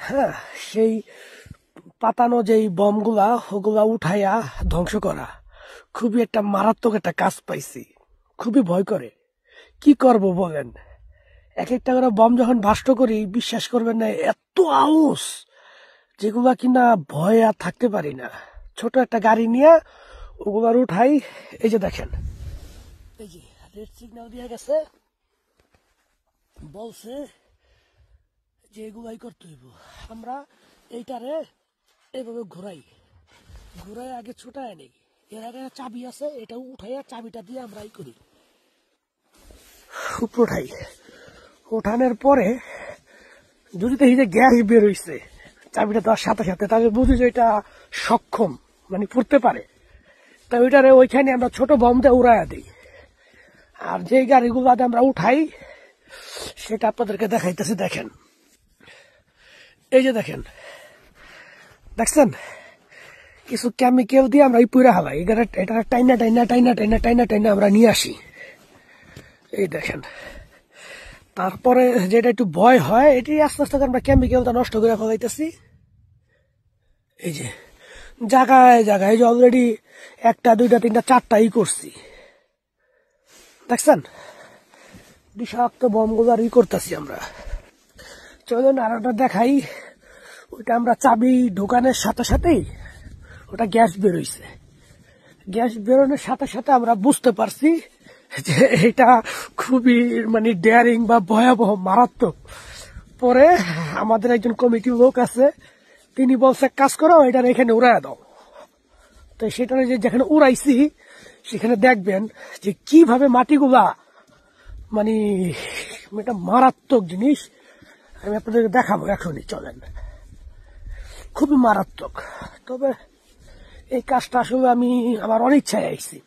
হ্যাঁ, সেই পাতানো যেই বমগুলা ওগুলা উঠাইয়া ধ্বংস করা খুবই একটা মারাত্মক একটা কাজ পাইছি। খুবই ভয় করে। কি করব বলেন? এক একটা করে বম যখন ভাষ্ট করি, বিশ্বাস করবেন না, এত আউস যেগুলা কিনা ভয়ে আর থাকতে পারি না। ছোট একটা গাড়ি নিয়ে ওগুলার উঠাই। এই যে দেখেন, এই যে রেড সিগন্যাল দিয়ে গেছে, বলছে যে এগুলাই করতে হইব। আমরা এইটারে এইভাবে ঘুরাই আগে ছুটায় নেই। এর আগে চাবি আছে, এটা উঠাইয়া চাবিটা দিয়ে আমরা করি, উঠাই। ওঠানোর পরে যদি দেখি যে গ্যাস বের হইছে চাবিটা দেওয়ার সাথে সাথে, তাহলে বুঝি যে এটা সক্ষম, মানে পড়তে পারে। তা ওইটারে ওইখানে আমরা ছোট বম দিয়ে উড়াইয়া দিই। আর যেই গাড়িগুলাতে আমরা উঠাই সেটা আপনাদেরকে দেখাইতেছি। দেখেন, এই যে দেখেন, দেখছেন, কিছু কেমিক্যাল দিয়ে আমরা এই পুরা হালাই এটা টাইনা টাইনা টাইনা টাইনা টাইনা টাইনা আমরা নিয়ে আসি। এই দেখেন, তারপরে যেটা একটু ভয় হয়, এটি আস্তে আস্তে আমরা কেমিক্যালটা নষ্ট করে ফেলাইতেছি। এই যে জায়গায় জায়গায়, এই যে অলরেডি একটা দুইটা তিনটা চারটাই করছি, দেখছেন, বিষাক্ত বমগুলো করতেছি আমরা। চলুন আর ওটা দেখাই। ওইটা আমরা চাবি ঢোকানোর সাথে সাথেই ওটা গ্যাস বেরোইছে। গ্যাস বেরোনোর সাথে সাথে আমরা বুঝতে পারছি যে এটা খুবই মানে ডেয়ারিং বা ভয়াবহ মারাত্মক। পরে আমাদের একজন কমিটির লোক আছে, তিনি বলছে কাজ করো, এটার এখানে উড়াইয়া দাও। তো সেটা যেখানে উড়াইছি সেখানে দেখবেন যে কিভাবে মাটিগুলা, মানে এটা মারাত্মক জিনিস। আমি আপনাদেরকে দেখাবো এখনই, চলেন। খুবই মারাত্মক। তবে এই কাজটা আসলে আমি আমার অনিচ্ছায় আইছি।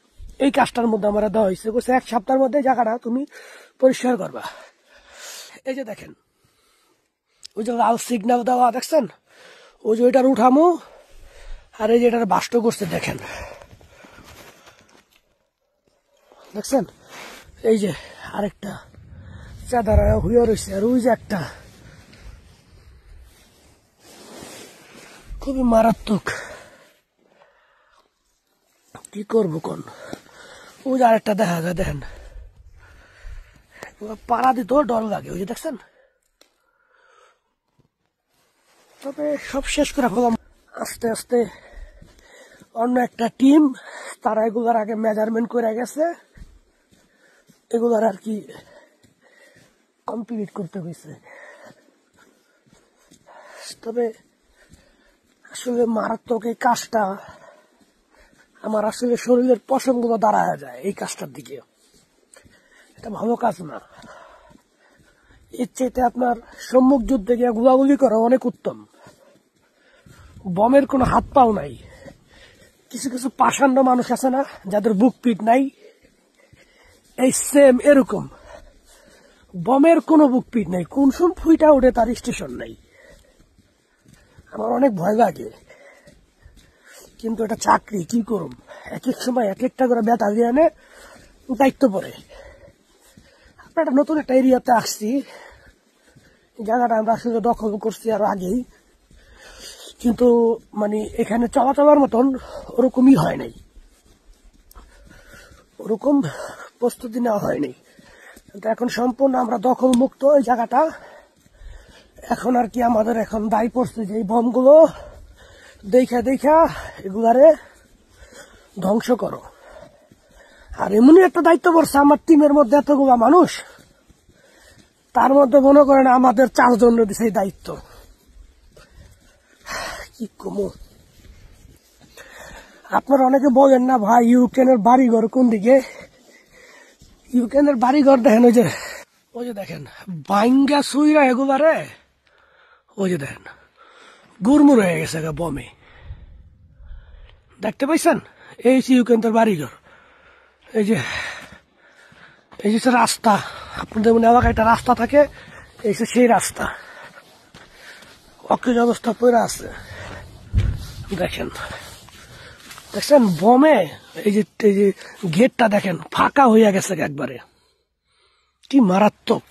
এই কাজটার মধ্যে আমার দেওয়া হয়েছে, বলছে 1 সপ্তাহের মধ্যে জায়গাটা তুমি পরিষ্কার করবা। এই যে দেখেন, ওই যে লাল সিগন্যাল দেওয়া দেখছেন, ওই যে ওইটার উঠামো, আর এই যে এটার বাষ্ট করছে দেখেন, দেখছেন, এই যে আরেকটা চাঁদারা হইয়া রয়েছে, আর ওই যে একটা খুবই মারাত্মক। কি করবো কোন, ওই যে আরেকটা দেখা যায়, দেখেন, পাড়া দিতেও ডর লাগে। ওই যে দেখছেন। তবে সব শেষ করে ফেলাম আস্তে আস্তে। অন্য একটা টিম, তারা এগুলার আগে মেজারমেন্ট করে গেছে, এগুলার আর কি কমপ্লিট করতে হয়েছে। তবে আসলে মারাত্মক এই কাজটা, আমার আসলে শরীরের পশমগুলো দাঁড়ায় যায় এই কাজটার দিকে। এটা ভালো কাজ না। এর চাইতে আপনার সম্মুখ যুদ্ধে গিয়ে গুলাগুলি করা অনেক উত্তম। বমের কোনো হাত পাও নাই। কিছু কিছু পাষাণ্ড মানুষ আছে না, যাদের বুক পিট নাই, এই সেম এরকম বমের কোনো বুক পিট নাই, কোন সময় ফুইটা ওঠে তার স্টেশন নাই। আমার অনেক ভয় লাগে, কিন্তু এটা চাকরি, কি করুম। এক এক সময় এক একটা করে ব্যথা দিয়ে আনে, দায়িত্ব পড়ে। আমরা একটা নতুন একটা এরিয়াতে আসছি, জায়গাটা আমরা আসলে দখল করছি আরো আগেই, কিন্তু মানে এখানে চলাচলার মতন ওরকমই হয় নাই, ওরকম প্রস্তুতি নেওয়া হয়নি। কিন্তু এখন সম্পূর্ণ আমরা দখল মুক্ত এই জায়গাটা। এখন আর কি আমাদের এখন দায়ী পড়ছে যে এই বমগুলো দেখা দেখা এগুলারে ধ্বংস করো। আর এমনই একটা দায়িত্ব পড়ছে আমার টিমের মধ্যে, এতগুলা মানুষ, তার মধ্যে মনে করেন আমাদের 4 জন দিছে এই দায়িত্ব। কি কমো। আপনারা অনেকে বলেন না ভাই ইউক্রেনের বাড়িঘর কোন দিকে। ইউক্রেনের বাড়িঘর দেখেন, ওই যে দেখেন বাইঙ্গা সুইরা এগুলারে, ওই যে দেখেন গুড়মুড় হয়ে গেছে বমে, দেখতে পাইছেন। এই ইউক্রেনের বাড়িঘর, এই যে রাস্তা, আপনাদের মনে এলাকায় একটা রাস্তা থাকে, এই সেই রাস্তা অকেজ অবস্থা পড়ে আছে। দেখেন, দেখছেন বমে এই যে গেটটা দেখেন ফাঁকা হইয়া গেছে একবারে। কি মারাত্মক।